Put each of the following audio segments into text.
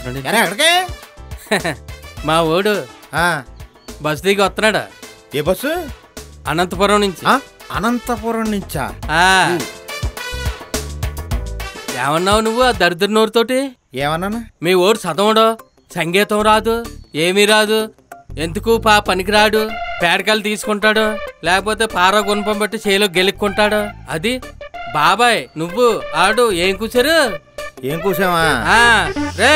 వస్తున్నాడు. ఎక్కడికి? మా ఓడు బస్ దిగి వస్తున్నాడా? ఏ బస్సు? అనంతపురం నుంచి. అనంతపురం నుంచా? ఏమన్నావు నువ్వు ఆ దరిద్ర నోరుతోటి? ఏమన్నా? మీ ఓడు చదవడు, సంగీతం రాదు, ఏమీ రాదు, ఎందుకు పనికిరాడు, పేడకాయలు తీసుకుంటాడు, లేకపోతే పార గుణపం బట్టి చేలో గెలుక్కుంటాడు. అది బాబాయ్ నువ్వు ఆడు ఏం కూర్చారు? ఏం కూర్చావా? రే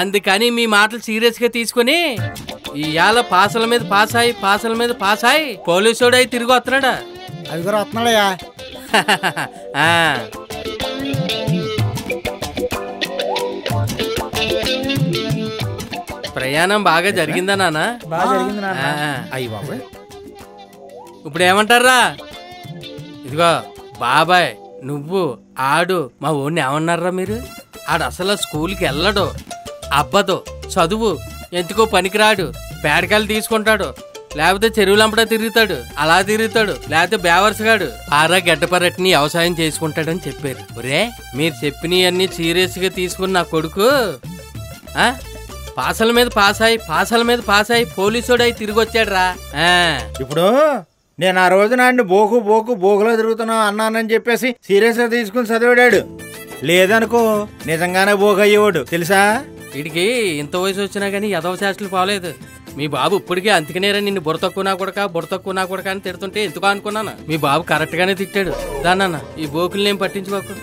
అందుకని మీ మాటలు సీరియస్ గా తీసుకుని ఇవాళ పాసల మీద పాసాయి పోలీసుడు అయి తిరిగి వస్తున్నాడా? అది కూడా వస్తున్నాడయ్యా. ప్రయాణం బాగా జరిగిందా నాన్న? బాగా జరిగింది నాన్న. అయ్యి బాబాయ్ ఇప్పుడు ఏమంటారా? ఇదిగో బాబాయ్ నువ్వు ఆడు మా ఊరిని ఏమన్నారా మీరు? ఆడు అసలు స్కూల్కి వెళ్ళడు, అబ్బదు, చదువు ఎందుకో పనికిరాడు, పేడకాయలు తీసుకుంటాడు, లేకపోతే చెరువులంపట తిరుగుతాడు, అలా తిరుగుతాడు, లేకపోతే బేవర్స్గాడు గడ్డపరట్ని వ్యవసాయం చేసుకుంటాడని చెప్పారు. ఒరే మీరు చెప్పినవన్నీ సీరియస్ గా తీసుకుని నా కొడుకు పాసల మీద పాసాయి పోలీసుడు అయి తిరిగి వచ్చాడు రా. ఇప్పుడు నేను ఆ రోజు నాడిని బోకులో తిరుగుతున్నావు అన్నానని చెప్పేసి సీరియస్ గా తీసుకుని చదివాడాడు. లేదనుకో నిజంగానే బోకు అయ్యేవాడు తెలుసా? వీడికి ఇంత వయసు వచ్చినా గానీ ఎదవ చేష్టలు పోలేదు. మీ బాబు ఇప్పటికే అంతకనేరా నిన్ను బుర్ర తక్కువ నా కొడక అని తిడుతుంటే ఎందుకు అనుకున్నాను. మీ బాబు కరెక్ట్ గానే తిట్టాడు. దాన్న ఈ బోకుల్ని ఏం పట్టించుకోకు.